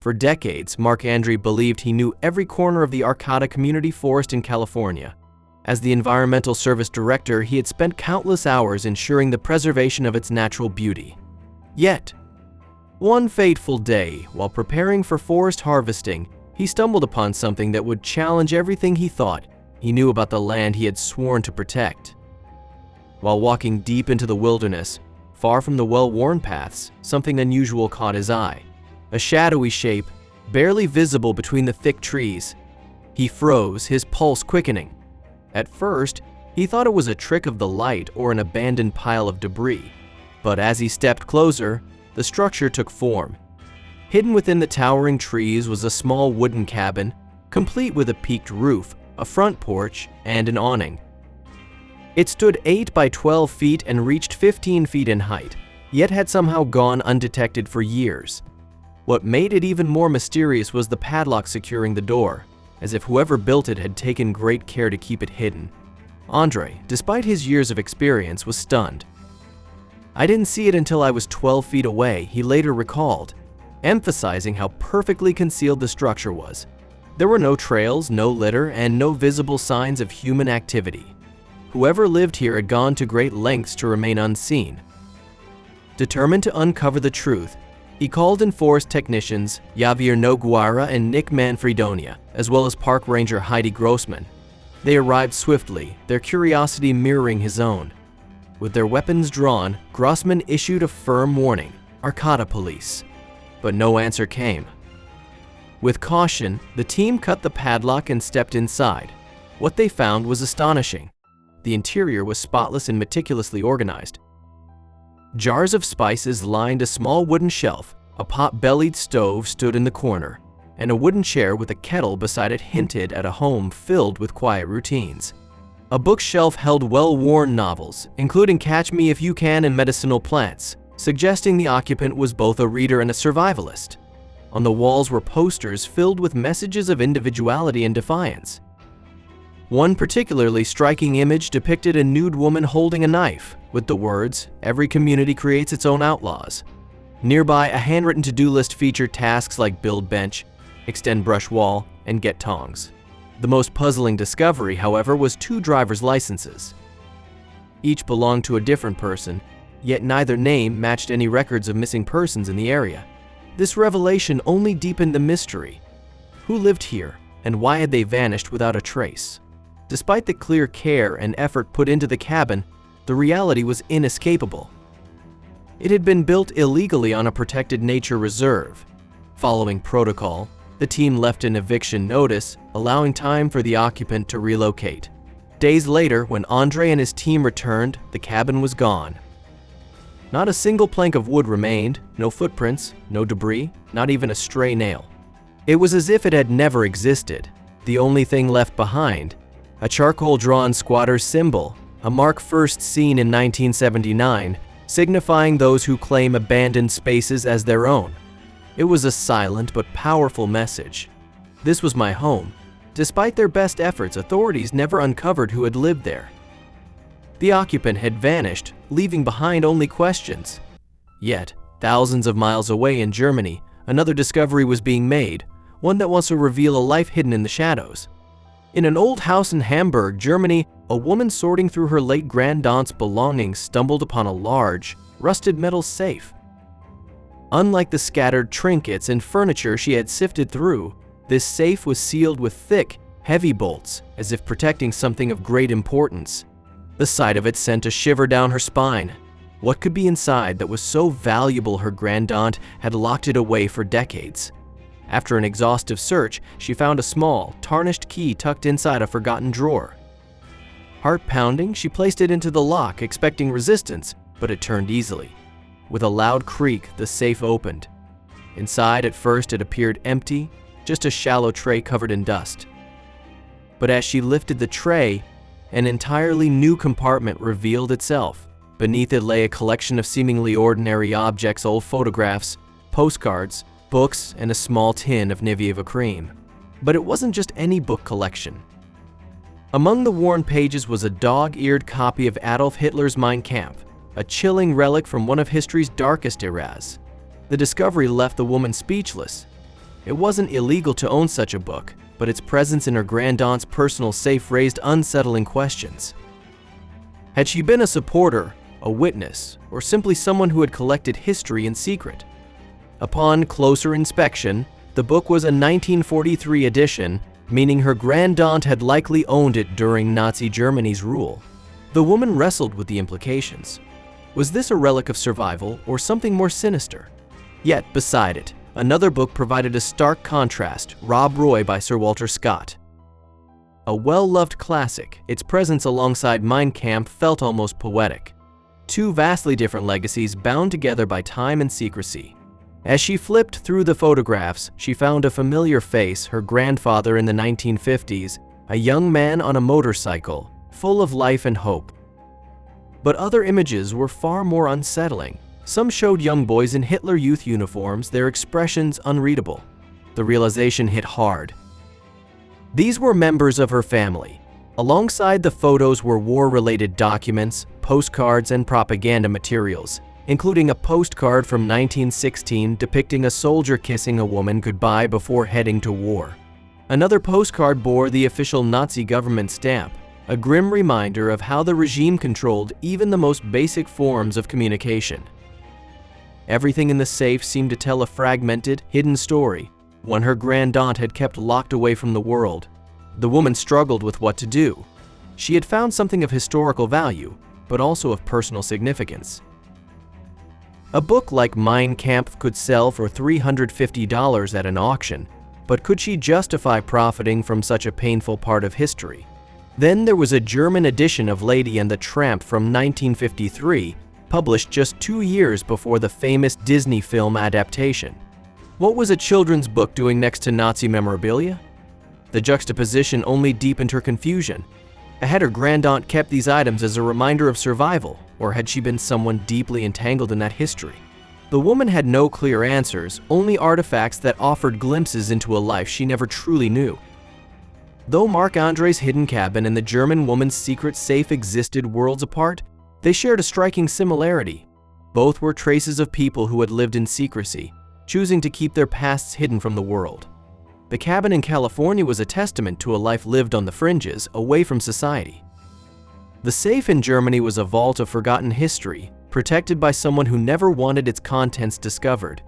For decades, Marc-André believed he knew every corner of the Arcata community forest in California. As the Environmental Service Director, he had spent countless hours ensuring the preservation of its natural beauty. Yet, one fateful day, while preparing for forest harvesting, he stumbled upon something that would challenge everything he thought he knew about the land he had sworn to protect. While walking deep into the wilderness, far from the well-worn paths, something unusual caught his eye. A shadowy shape, barely visible between the thick trees. He froze, his pulse quickening. At first, he thought it was a trick of the light or an abandoned pile of debris. But as he stepped closer, the structure took form. Hidden within the towering trees was a small wooden cabin, complete with a peaked roof, a front porch, and an awning. It stood 8 by 12 feet and reached 15 feet in height, yet had somehow gone undetected for years. What made it even more mysterious was the padlock securing the door, as if whoever built it had taken great care to keep it hidden. Andre, despite his years of experience, was stunned. "I didn't see it until I was 12 feet away," he later recalled, emphasizing how perfectly concealed the structure was. There were no trails, no litter, and no visible signs of human activity. Whoever lived here had gone to great lengths to remain unseen. Determined to uncover the truth, he called in forest technicians Javier Noguera and Nick Manfredonia, as well as park ranger Heidi Grossman. They arrived swiftly, their curiosity mirroring his own. With their weapons drawn, Grossman issued a firm warning, "Arcata Police." But no answer came. With caution, the team cut the padlock and stepped inside. What they found was astonishing. The interior was spotless and meticulously organized. Jars of spices lined a small wooden shelf, a pot-bellied stove stood in the corner, and a wooden chair with a kettle beside it hinted at a home filled with quiet routines. A bookshelf held well-worn novels, including Catch Me If You Can and Medicinal Plants, suggesting the occupant was both a reader and a survivalist. On the walls were posters filled with messages of individuality and defiance. One particularly striking image depicted a nude woman holding a knife, with the words, "Every community creates its own outlaws." Nearby, a handwritten to-do list featured tasks like build bench, extend brush wall, and get tongs. The most puzzling discovery, however, was 2 driver's licenses. Each belonged to a different person, yet neither name matched any records of missing persons in the area. This revelation only deepened the mystery. Who lived here, and why had they vanished without a trace? Despite the clear care and effort put into the cabin, the reality was inescapable. It had been built illegally on a protected nature reserve. Following protocol, the team left an eviction notice, allowing time for the occupant to relocate. Days later, when Andre and his team returned, the cabin was gone. Not a single plank of wood remained, no footprints, no debris, not even a stray nail. It was as if it had never existed. The only thing left behind, a charcoal-drawn squatter's symbol, a mark first seen in 1979, signifying those who claim abandoned spaces as their own. It was a silent but powerful message. This was my home. Despite their best efforts, authorities never uncovered who had lived there. The occupant had vanished, leaving behind only questions. Yet, thousands of miles away in Germany, another discovery was being made, one that wants to reveal a life hidden in the shadows. In an old house in Hamburg, Germany, a woman sorting through her late grandaunt's belongings stumbled upon a large, rusted metal safe. Unlike the scattered trinkets and furniture she had sifted through, this safe was sealed with thick, heavy bolts, as if protecting something of great importance. The sight of it sent a shiver down her spine. What could be inside that was so valuable her grandaunt had locked it away for decades? After an exhaustive search, she found a small, tarnished key tucked inside a forgotten drawer. Heart pounding, she placed it into the lock, expecting resistance, but it turned easily. With a loud creak, the safe opened. Inside, at first, it appeared empty, just a shallow tray covered in dust. But as she lifted the tray, an entirely new compartment revealed itself. Beneath it lay a collection of seemingly ordinary objects, old photographs, postcards, books, and a small tin of Nivea cream. But it wasn't just any book collection. Among the worn pages was a dog-eared copy of Adolf Hitler's Mein Kampf, a chilling relic from one of history's darkest eras. The discovery left the woman speechless. It wasn't illegal to own such a book, but its presence in her grandaunt's personal safe raised unsettling questions. Had she been a supporter, a witness, or simply someone who had collected history in secret? Upon closer inspection, the book was a 1943 edition, meaning her grandaunt had likely owned it during Nazi Germany's rule. The woman wrestled with the implications. Was this a relic of survival or something more sinister? Yet, beside it, another book provided a stark contrast, Rob Roy by Sir Walter Scott. A well-loved classic, its presence alongside Mein Kampf felt almost poetic. Two vastly different legacies bound together by time and secrecy. As she flipped through the photographs, she found a familiar face, her grandfather in the 1950s, a young man on a motorcycle, full of life and hope. But other images were far more unsettling. Some showed young boys in Hitler Youth uniforms, their expressions unreadable. The realization hit hard. These were members of her family. Alongside the photos were war-related documents, postcards, and propaganda materials, including a postcard from 1916 depicting a soldier kissing a woman goodbye before heading to war. Another postcard bore the official Nazi government stamp, a grim reminder of how the regime controlled even the most basic forms of communication. Everything in the safe seemed to tell a fragmented, hidden story, one her grandaunt had kept locked away from the world. The woman struggled with what to do. She had found something of historical value, but also of personal significance. A book like Mein Kampf could sell for $350 at an auction, but could she justify profiting from such a painful part of history? Then there was a German edition of Lady and the Tramp from 1953, published just 2 years before the famous Disney film adaptation. What was a children's book doing next to Nazi memorabilia? The juxtaposition only deepened her confusion. Had her grandaunt kept these items as a reminder of survival, or had she been someone deeply entangled in that history? The woman had no clear answers, only artifacts that offered glimpses into a life she never truly knew. Though Marc-André's hidden cabin and the German woman's secret safe existed worlds apart, they shared a striking similarity. Both were traces of people who had lived in secrecy, choosing to keep their pasts hidden from the world. The cabin in California was a testament to a life lived on the fringes, away from society. The safe in Germany was a vault of forgotten history, protected by someone who never wanted its contents discovered.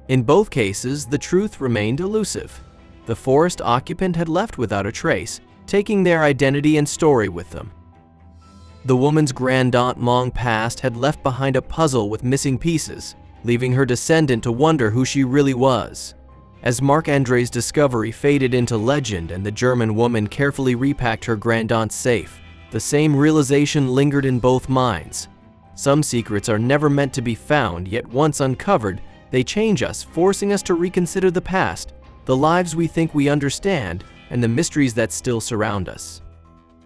In both cases, the truth remained elusive. The forest occupant had left without a trace, taking their identity and story with them. The woman's grandaunt long past had left behind a puzzle with missing pieces, leaving her descendant to wonder who she really was. As Marc-André's discovery faded into legend and the German woman carefully repacked her grandaunt's safe, the same realization lingered in both minds. Some secrets are never meant to be found, yet once uncovered, they change us, forcing us to reconsider the past, the lives we think we understand, and the mysteries that still surround us.